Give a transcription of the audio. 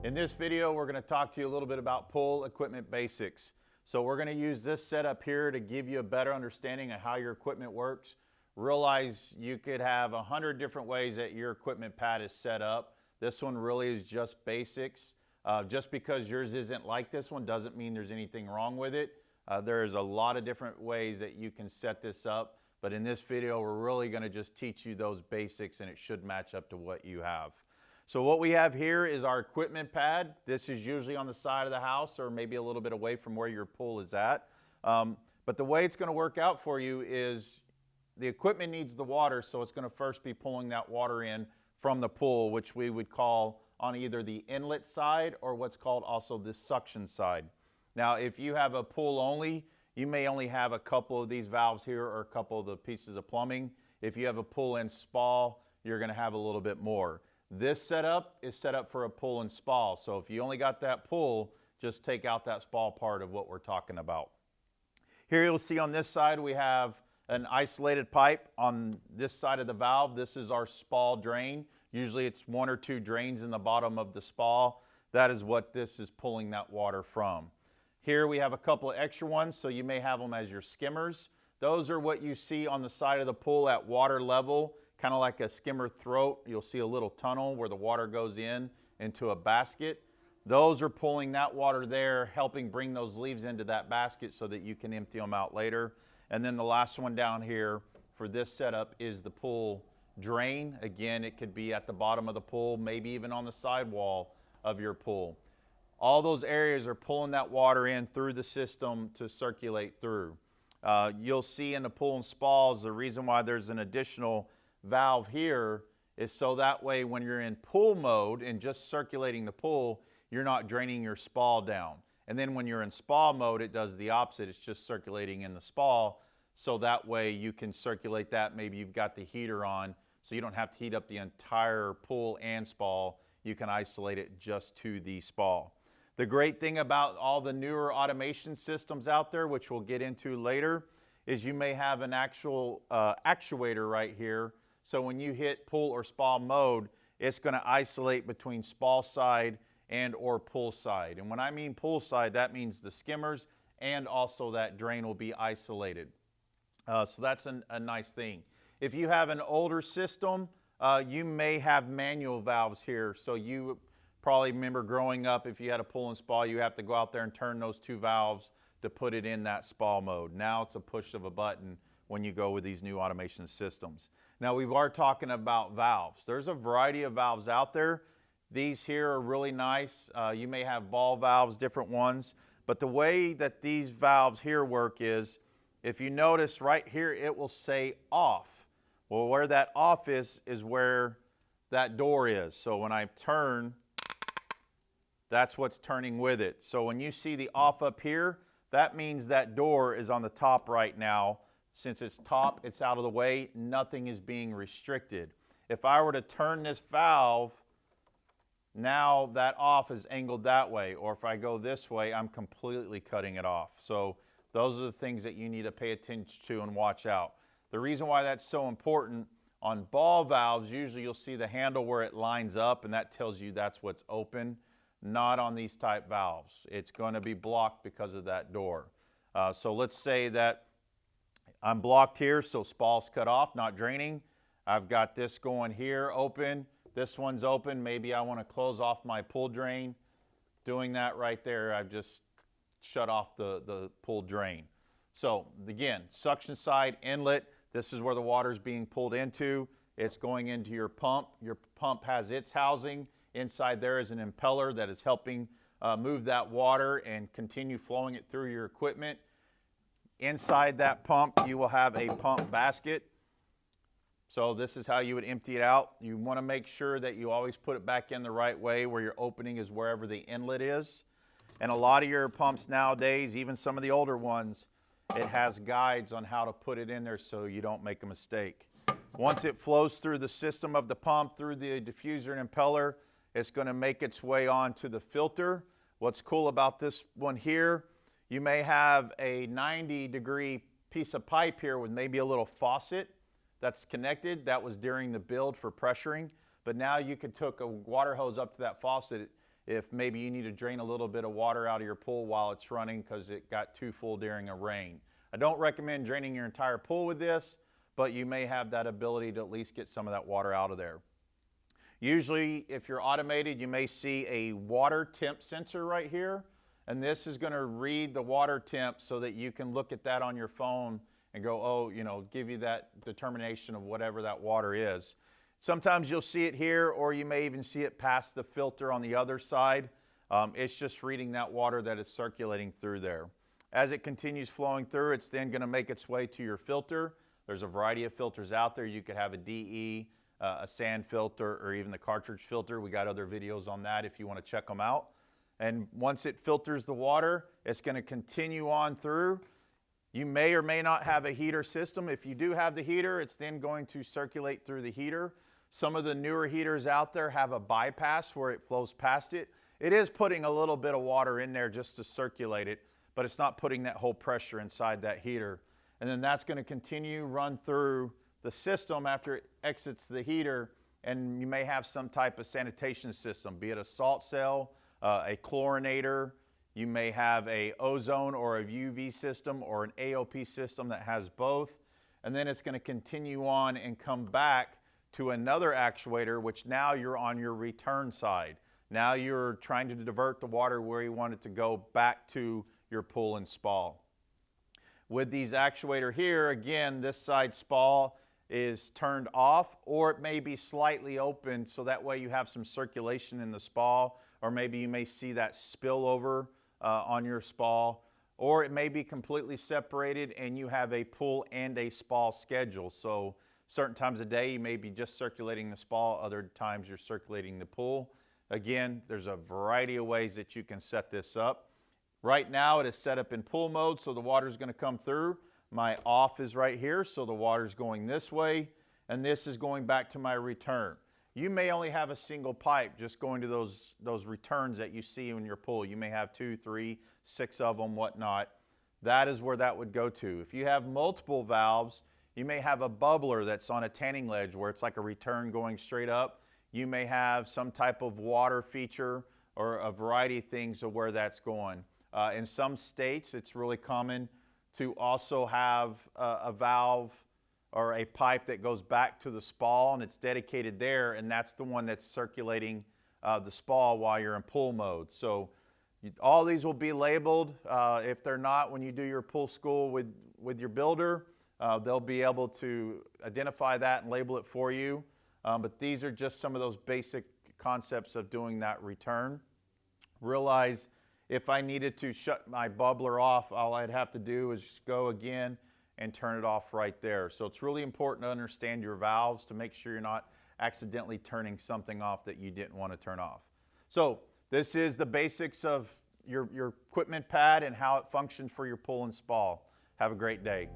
In this video, we're going to talk to you a little bit about pool equipment basics. So we're going to use this setup here to give you a better understanding of how your equipment works. Realize you could have 100 different ways that your equipment pad is set up. This one really is just basics. Just because yours isn't like this one doesn't mean there's anything wrong with it. There's a lot of different ways that you can set this up, but in this video, we're really going to just teach you those basics, and it should match up to what you have. So what we have here is our equipment pad. This is usually on the side of the house or maybe a little bit away from where your pool is at. But the way it's going to work out for you is the equipment needs the water, so it's going to first be pulling that water in from the pool, which we would call on either the inlet side or what's called also the suction side. Now, if you have a pool only, you may only have a couple of these valves here or a couple of the pieces of plumbing. If you have a pool and spa, you're going to have a little bit more. This setup is set up for a pool and spa. So if you only got that pool, just take out that spa part of what we're talking about. Here you'll see on this side we have an isolated pipe on this side of the valve. This is our spa drain. Usually it's one or two drains in the bottom of the spa. That is what this is pulling that water from. Here we have a couple of extra ones, so you may have them as your skimmers. Those are what you see on the side of the pool at water level. Kind of like a skimmer throat. You'll see a little tunnel where the water goes in into a basket. Those are pulling that water there, helping bring those leaves into that basket so that you can empty them out later. And then the last one down here for this setup is the pool drain. Again, it could be at the bottom of the pool, maybe even on the sidewall of your pool. All those areas are pulling that water in through the system to circulate through. You'll see in the pool and spas, the reason why there's an additional valve here is so that way when you're in pool mode and just circulating the pool, you're not draining your spa down. And then when you're in spa mode, it does the opposite. It's just circulating in the spa, so that way you can circulate that. Maybe you've got the heater on, so you don't have to heat up the entire pool and spa. You can isolate it just to the spa. The great thing about all the newer automation systems out there, which we'll get into later, is you may have an actual actuator right here. So when you hit pool or spa mode, it's going to isolate between spa side and or pool side. And when I mean pool side, that means the skimmers and also that drain will be isolated. So that's a nice thing. If you have an older system, you may have manual valves here. So you probably remember growing up, if you had a pool and spa, you have to go out there and turn those two valves to put it in that spa mode. Now it's a push of a button when you go with these new automation systems. Now we are talking about valves. There's a variety of valves out there. These here are really nice. You may have ball valves, different ones, but the way that these valves here work is, if you notice right here, it will say off. Well, where that off is where that door is. So when I turn, that's what's turning with it. So when you see the off up here, that means that door is on the top right now. Since it's top, it's out of the way, nothing is being restricted. If I were to turn this valve, now that off is angled that way, or if I go this way, I'm completely cutting it off. So those are the things that you need to pay attention to and watch out. The reason why that's so important, on ball valves, usually you'll see the handle where it lines up, and that tells you that's what's open. Not on these type valves. It's going to be blocked because of that door. So let's say that I'm blocked here, so spa's cut off, not draining. I've got this going here open. This one's open. Maybe I want to close off my pool drain. Doing that right there, I've just shut off the pool drain. So again, suction side, inlet, this is where the water is being pulled into. It's going into your pump. Your pump has its housing. Inside there is an impeller that is helping move that water and continue flowing it through your equipment. Inside that pump, you will have a pump basket. So this is how you would empty it out. You want to make sure that you always put it back in the right way, where your opening is wherever the inlet is. And a lot of your pumps nowadays, even some of the older ones, it has guides on how to put it in there so you don't make a mistake. Once it flows through the system of the pump, through the diffuser and impeller, it's going to make its way onto the filter. What's cool about this one here, you may have a 90-degree piece of pipe here with maybe a little faucet that's connected. That was during the build for pressuring, but now you could hook a water hose up to that faucet if maybe you need to drain a little bit of water out of your pool while it's running because it got too full during a rain. I don't recommend draining your entire pool with this, but you may have that ability to at least get some of that water out of there. Usually, if you're automated, you may see a water temp sensor right here, and this is going to read the water temp so that you can look at that on your phone and go, oh, you know, give you that determination of whatever that water is. Sometimes you'll see it here, or you may even see it past the filter on the other side. It's just reading that water that is circulating through there. As it continues flowing through, it's then going to make its way to your filter. There's a variety of filters out there. You could have a DE, a sand filter, or even the cartridge filter. We got other videos on that if you want to check them out. And once it filters the water, it's going to continue on through. You may or may not have a heater system. If you do have the heater, it's then going to circulate through the heater. Some of the newer heaters out there have a bypass where it flows past it. It is putting a little bit of water in there just to circulate it, but it's not putting that whole pressure inside that heater. And then that's going to continue run through the system after it exits the heater, and you may have some type of sanitation system, be it a salt cell, a chlorinator. You may have a ozone or a UV system or an AOP system that has both. And then it's going to continue on and come back to another actuator, which now you're on your return side. Now you're trying to divert the water where you want it to go back to your pool and spa. With these actuator here, again, this side spa is turned off, or it may be slightly open so that way you have some circulation in the spa, or maybe you may see that spill over on your spa, or it may be completely separated and you have a pool and a spa schedule. So certain times of day you may be just circulating the spa, other times you're circulating the pool. Again, there's a variety of ways that you can set this up. Right now it is set up in pool mode, so the water is going to come through. My off is right here, so the water is going this way, and this is going back to my return. You may only have a single pipe just going to those returns that you see in your pool. You may have 2, 3, 6 of them, whatnot. That is where that would go to. If you have multiple valves, you may have a bubbler that's on a tanning ledge where it's like a return going straight up. You may have some type of water feature or a variety of things of where that's going. In some states, it's really common to also have a valve or a pipe that goes back to the spa and it's dedicated there, and that's the one that's circulating the spa while you're in pool mode. So all these will be labeled. If they're not, when you do your pool school with your builder, they'll be able to identify that and label it for you. But these are just some of those basic concepts of doing that return. Realize if I needed to shut my bubbler off, all I'd have to do is just go again and turn it off right there. So it's really important to understand your valves to make sure you're not accidentally turning something off that you didn't want to turn off. So this is the basics of your equipment pad and how it functions for your pool and spa. Have a great day.